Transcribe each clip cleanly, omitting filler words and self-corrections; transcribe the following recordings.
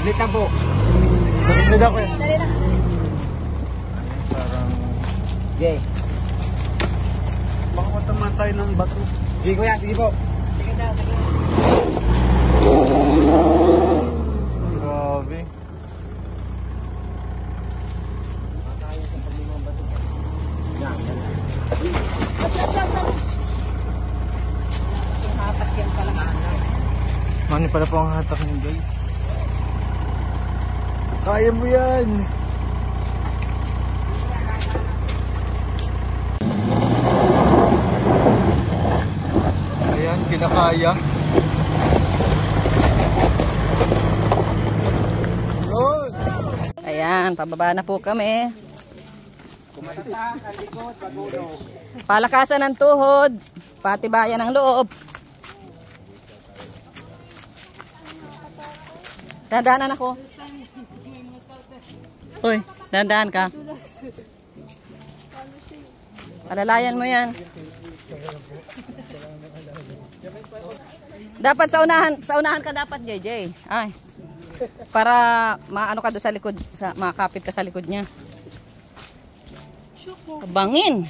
Saglit lang po. Narinig ako eh. Dali lang. Parang... Okay. Baka matamaan tayo ng bato. Sige kuya, sige po. Sige daw, sige. Grabe. Hatak yan pala. Ano pala po ang hatak niyo guys? Kaya mo yan! Ayan, kinakaya. Yun! Ayan, pababa na po kami. Palakasan ng tuhod, patibayan ng loob. Dandanan ako. Uy, dandahan ka. Palalayan mo yan. Dapat sa unahan ka dapat, JJ. Ay. Para maano ka doon sa likod, makakapit ka sa likod niya. Bangin.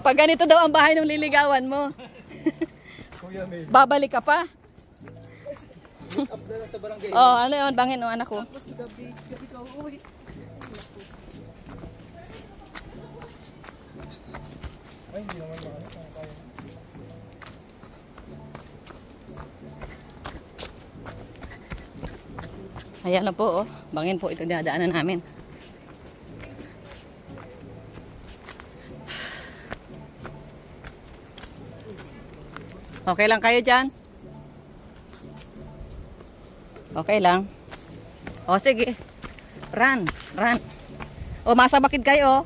Pag ganito daw ang bahay ng liligawan mo. Babalik ka pa? Oh, ano yun? Bangin o anak ko. Ayan na po, oh. Bangin po ito dinadaanan namin. Okay lang kayo dyan? Okay lang. O sige. Run, run. O masabakid kayo, oh.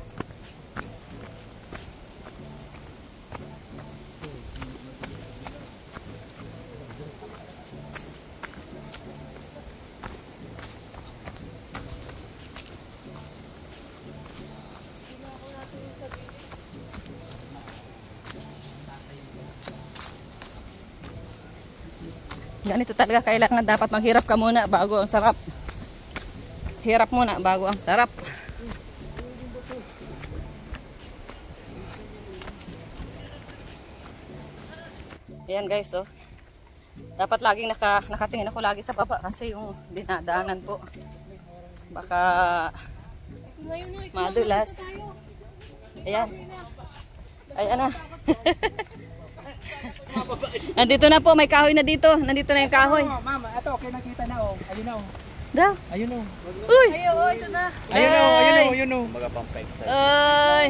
Ganito talaga kailangan, dapat maghirap ka muna bago ang sarap. Hirap muna bago ang sarap. Ayan guys, oh. Dapat laging nakatingin ako lagi sa baba kasi yung dinadaanan po. Baka madulas. Ayan. Ayan na. Nandito na po, may kahoy na dito. Nandito na yung kahoy. Mama, ito okay nakita na oh. Ayun na oh. Daw. Ayun oh. Uy. Ayun, ito na. Ayun oh, ayun oh, ayun oh. Ay.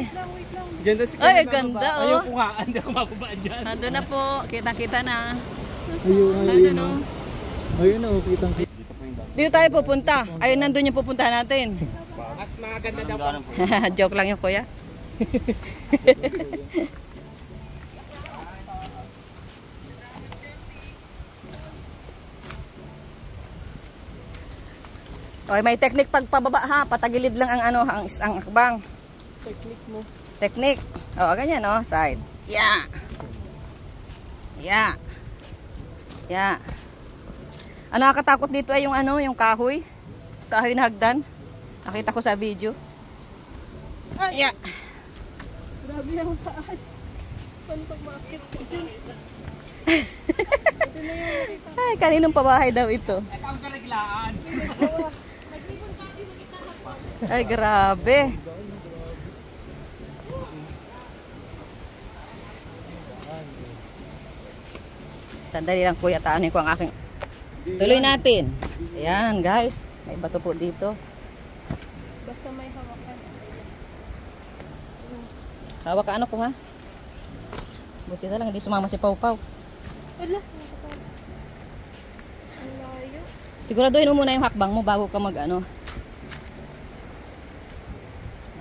Ganda si Ay, ganda oh. Ayun ko nga, hindi ako mababaan dyan. Nandun na po, kita-kita na. Ayun, Nandun oh. Ayun o, kitang kita. Dito tayo pupunta. Ayun, nandun yung pupuntahan natin. Mas maganda daw po. Joke lang yung kuya. Okay, may technique pagpababa ha, patagilid lang ang ano, ang akbang. Technique mo. Technique. Oh, ganyan oh, side. Yeah. Yeah. Yeah. Ang nakakatakot dito ay yung ano, yung kahoy. Kahoy na hagdan. Nakita ko sa video. Yeah. Grabe ang taas. Paano pag maakit ko dyan? Ay, kaninong pabahay daw ito? Ito ang karaglaan. Ay, grabe. Sandali lang kuya, taanin ko ang aking... Tuloy natin. Ayan guys, may bato po dito. Basta may hawakan. Hawak ka ano ko ha? Buti na lang, hindi sumama si Pau Pau. Wala. Ang layo. Siguraduhin mo muna yung hakbang mo bago ka mag ano.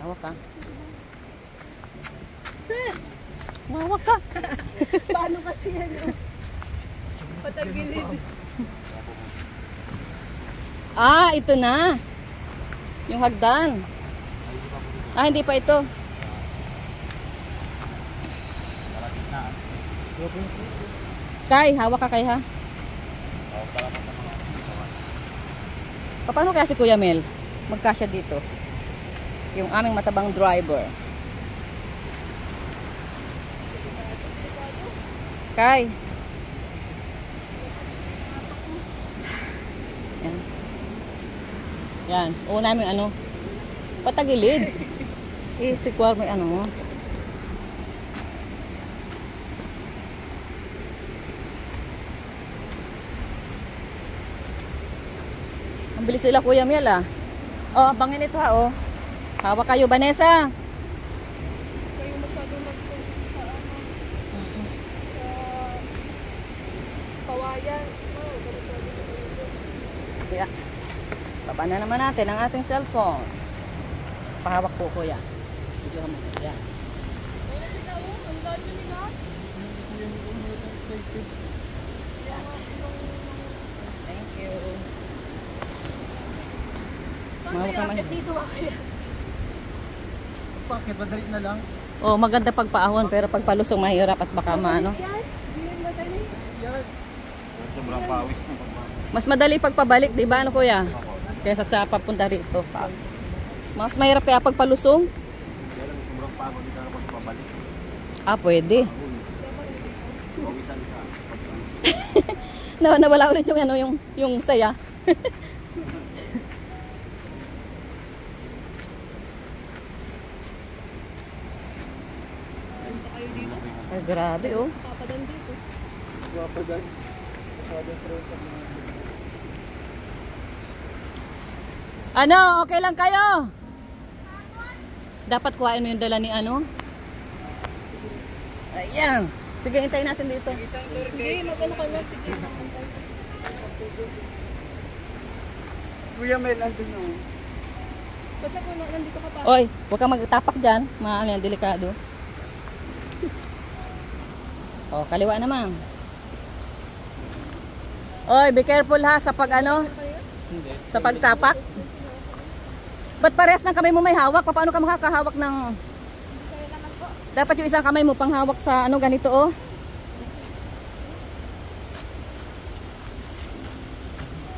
Hawak ka. Hawak ka. Paano kasi yan? Patagilid. Ah, ito na. Yung hagdan. Ah, hindi pa ito. Kay, hawak ka kay ha? Paano kaya si Kuya Mel? Magkasya dito. Yung aming matabang driver. Kay. Yan. Yan. Oo namin ano. Patagilid. Si Kuya may ano mo. Ang bilis sila Kuya Mel ah. Oh, bangin ito ha oh. Hawak kayo Vanessa. Kayo masyado sa kawayan. Kuya. Baba na naman natin ang ating cellphone. Pahawak po Kuya. Video mo. Yan. Ay, nasa tao, ang layo nila. Thank you. Paano Mahawak kaya naman. akit dito kaya? Bakit? Madali na lang. Oh, maganda pagpaahon pero pagpalusong mahirap at baka maano. Yan, yan madali. Sobrang pawis na. Mas madali pagpabalik, 'di ba ano Kuya? Kaysa sa papunta rito. Mas mahirap kaya pagpalusong. Sobrang pagod ka na pagpabalik. Ah, pwede. Pawisan ka. Nawala ulit yung ano yung saya. Ay, grabe oh. Papadan dito. Wapadan. Ano, okay lang kayo? Dapat kuhain mo yung dala ni ano? Ayan. Sige, hintayin natin dito. Sige, mag-ano ka na. Sige, makantay. Kuya Mel, andun o. Ba't nandito ka pa? Oy, huwag kang magtapak dyan. Maano yan, delikado. O, kaliwa naman. Oy, be careful ha sa pag ano? Sa pagtapak. Ba't parehas ng kamay mo may hawak? Paano ka makakahawak ng... Dapat yung isang kamay mo panghawak sa ano ganito oh.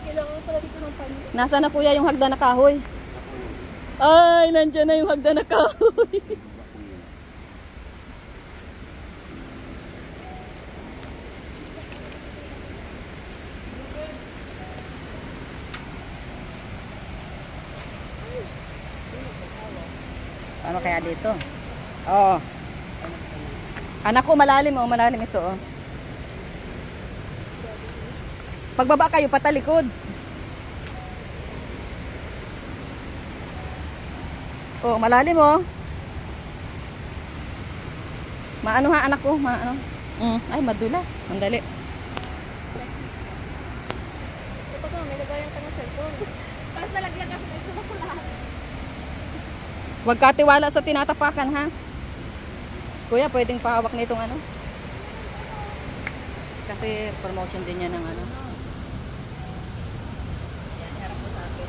Kailangan pala dito ng panyo. Nasaan na kuya yung hagdan na kahoy? Ay, nandiyan na yung hagdan na kahoy. Ano kaya dito? Oh. Anak ko malalim oh, malalim ito oh. Pagbaba kayo patalikod. Oh, malalim oh. Maano ha anak ko, maano. Ay madulas, mandali. Kapag may lagayan ka ng cellphone. Tapos nalagyan ka sa cellphone ko lahat. Huwag ka tiwala sa tinatapakan ha. Kuya, pwedeng pahawak nitong ano? Kasi promotion din yan ng ano. Yan, harap mo sa akin.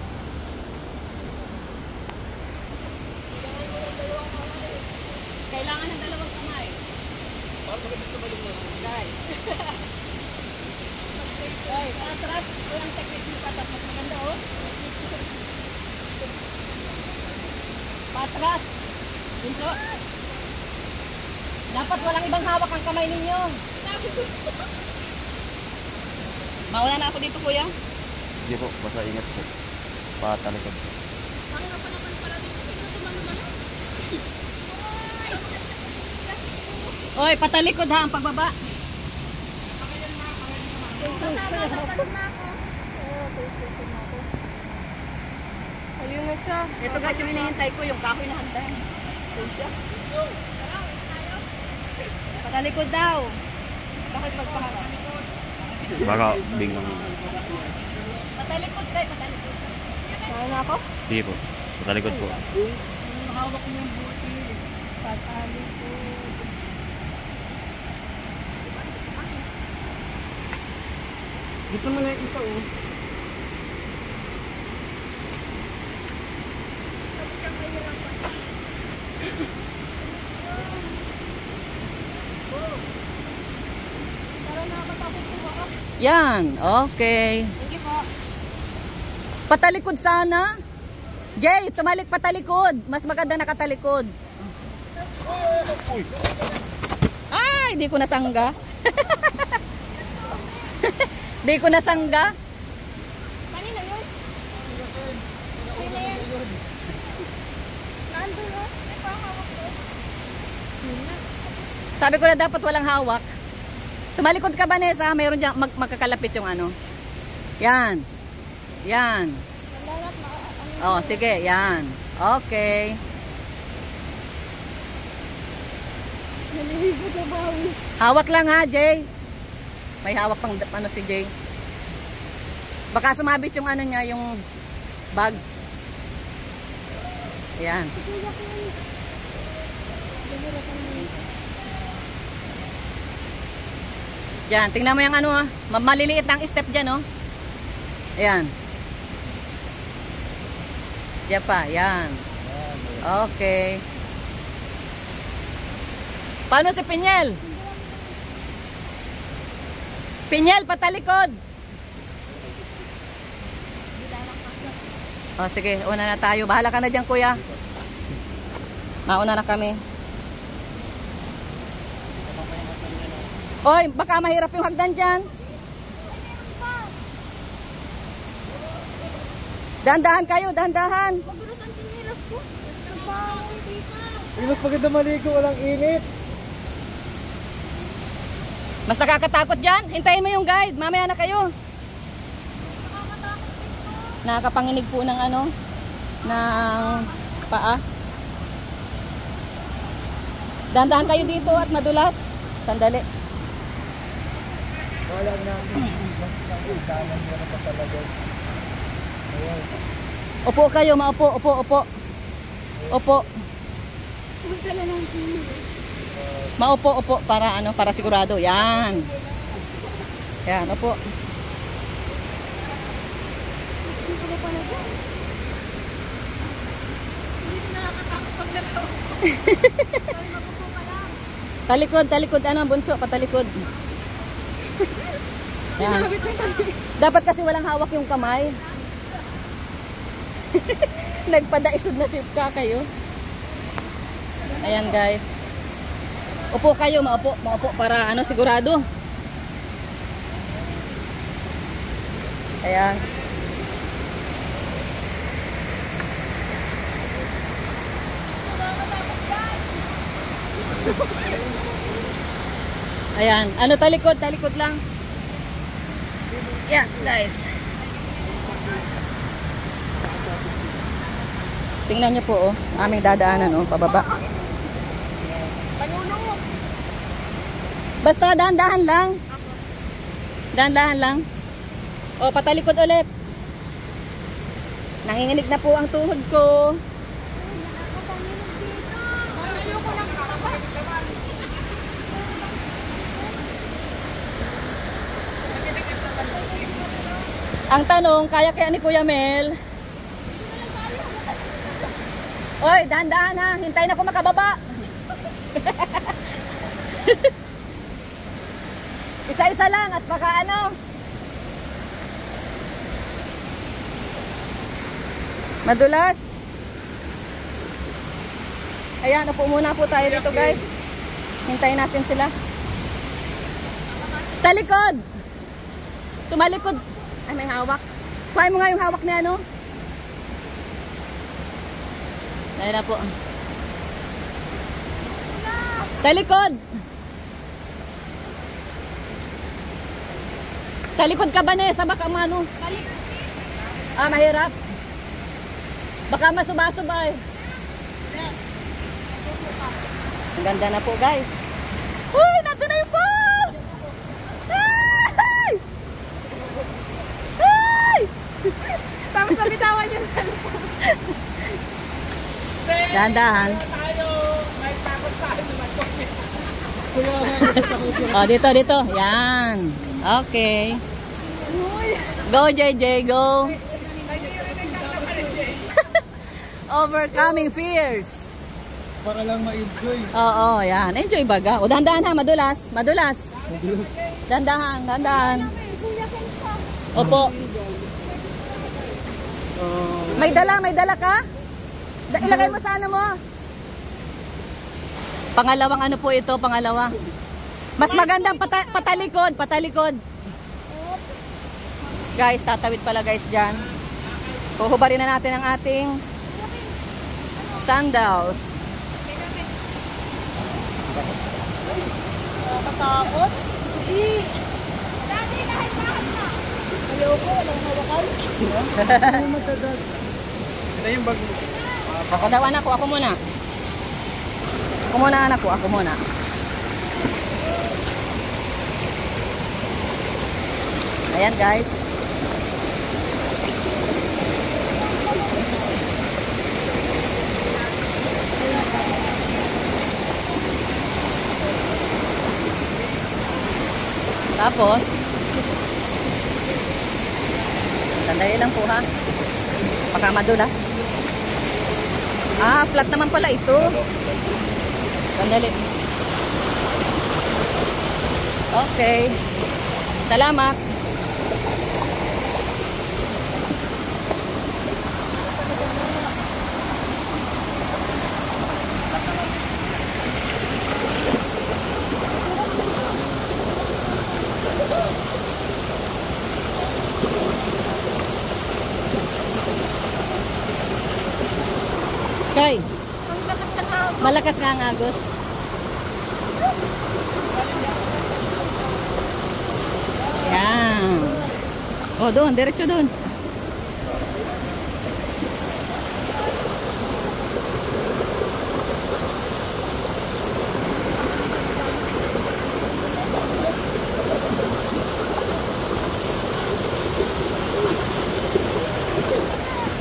Kailangan ng dalawang kamay. Guys. Guys, atras. Walang technique mo patas. Mas maganda oh. Patras. Bunso. Dapat walang ibang hawak ang kamay ninyo. Mauna na ako dito, kuya. Hindi po, basta ingat po. Patalikod. Oy, patalikod ha ang pagbaba. Ayun na siya. Ito guys, yung hinihintay ko, yung kahoy na hagdan. Ito siya. Patalikod daw. Bakit pagpaharap? Baka bingang. Patalikod kayo, patalikod. Kaya na ako? Sige po, patalikod po. Hawak mo yung buti. Patalikod. Dito mo na yung isa oh. Yan, okay. Thank you po. Patalikod sana. Jay, tumalik patalikod. Mas maganda nakatalikod. Ay, di ko nasangga. Di ko nasangga. Kanina yun? Kanina yan? Nandun yun? May pahawak ko. Sabi ko na dapat walang hawak. Tumalikod ka, Vanessa. Mayroon dyan, magkakalapit yung ano. Yan. Yan. Nandalat na. Oh, sige, yan. Okay. Naliligo sa bawis. Hawak lang ha, Jay. May hawak pang ano si Jay. Baka sumabit yung ano niya, yung bag. Yan. Kuya ko yun. Nagulak ka naman. Yan, tingnan mo yung ano ha. Maliliit ang step dyan, oh. Ayan. Yan pa, yan. Okay. Paano si Pinyel? Pinyel, patalikod. Oh, sige, una na tayo. Bahala ka na dyan, kuya. Mauna na kami. Oy, baka mahirap yung hagdan dyan. Dahan-dahan kayo, dahan-dahan. Magulos ang tinilas ko. Trabaho, tita. Mas maganda maligo, walang init. Mas nakakatakot dyan. Hintayin mo yung guide. Mamaya na kayo. Nakakapanginig po ng ano, ng paa. Dahan-dahan kayo dito at madulas. Sandali. Wala namin. Dalan mo na pa talaga. Upo kayo, maupo, upo, upo. Upo. Magdala ng tinilas. Maupo, upo para ano, para sigurado. Yan. Yan, upo. Hindi ko na pala dyan. Hindi ko nakakatakot pag nalaw. Sorry, magupo ka lang. Talikod, talikod, ano, bunso, patalikod. Yan. Dapat kasi walang hawak yung kamay. Nagpadaisod na sipka kayo. Ayan guys. Upo kayo, maupo, maupo para ano, sigurado. Ayan. Ayan, ano, talikod, talikod lang. Yan, guys. Tingnan niyo po, oh, aming dadaanan, oh, pababa. Basta dahan-dahan lang. Dahan-dahan lang. O, patalikod ulit. Nanginginig na po ang tuhod ko. Ayoko lang kapag. Ang tanong, kaya ni Kuya Mel? Oy, dahan-dahan ha. Hintayin ako makababa. Isa-isa lang at baka ano. Madulas. Ayan, upo muna po tayo dito guys. Hintayin natin sila. Talikod! Tumalikod. Ay, may hawak. Kuhain mo nga yung hawak niya, ano? Dahil na po. Talikod! Talikod ka ba, Nessa? Baka mano? Ah, mahirap. Baka masubay-subay. Ang ganda na po, guys. Uy, nandun na yung falls! Ay! Ay! Tapos nabitawan niya sa Dahan-dahan. Tayo, may takot tayo naman. Oh, dito. Yan. Okay. Go, JJ, go. Overcoming fears. Para lang ma-enjoy. Oo, yan. Enjoy baga. O, dahan-dahan ha, madulas. Madulas. Dahan-dahan, dahan-dahan. Opo. May dala ka? Ilagay mo sa ano mo. Pangalawang ano po ito, pangalawa. Mas magandang patalikod. Guys, tatawid pala guys dyan. Huhubarin na natin ang ating sandals. Nakatakot? Dati kahit bakit na. Ayoko, walang hawakan. Ito yung bag mo. Ako daw anak ko, ako muna. Ako muna anak ko, ako muna. Ayan guys. Tapos, sandali lang po ha. Baka madulas. Flat naman pala ito. Sandali. Okay. Salamat. Kay, malakas nga ang agos. Yan. Oh, doon, diretso doon.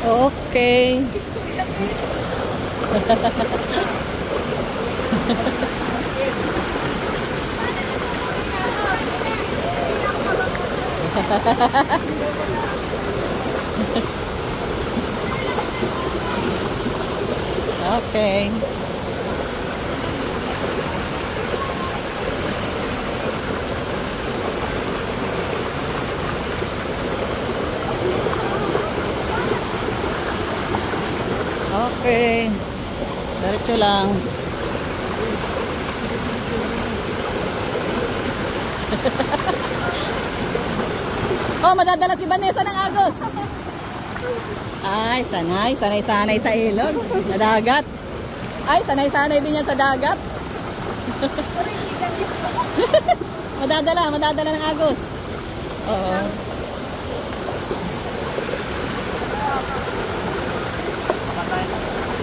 Okay. Okay. Okay. Diretso lang. Oh, madadala si Vanessa ng agos. Ay, sanay sa ilog, sa dagat. Ay, sanay din yan sa dagat. madadala ng agos. Oo.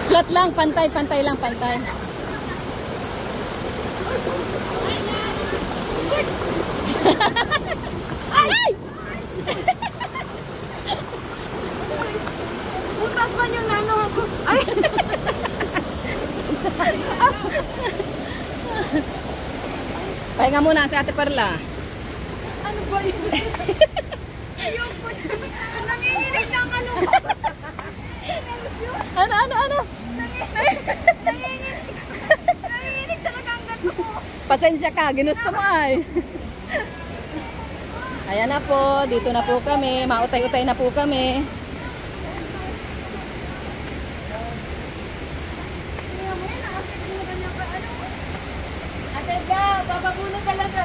Flat lang, pantay lang. Ay! Butas man yung nano ako. Ay! Pahinga muna si Ate Perla. Ano ba yun? Ayoko. Nanginginig ng ano. Ano? Nanginginig talaga ang gato ko. Pasensya ka, ginusto mo ay. Ayan na po, dito na po kami. Mautay-utay na po kami. Ate Ga, bababuna talaga.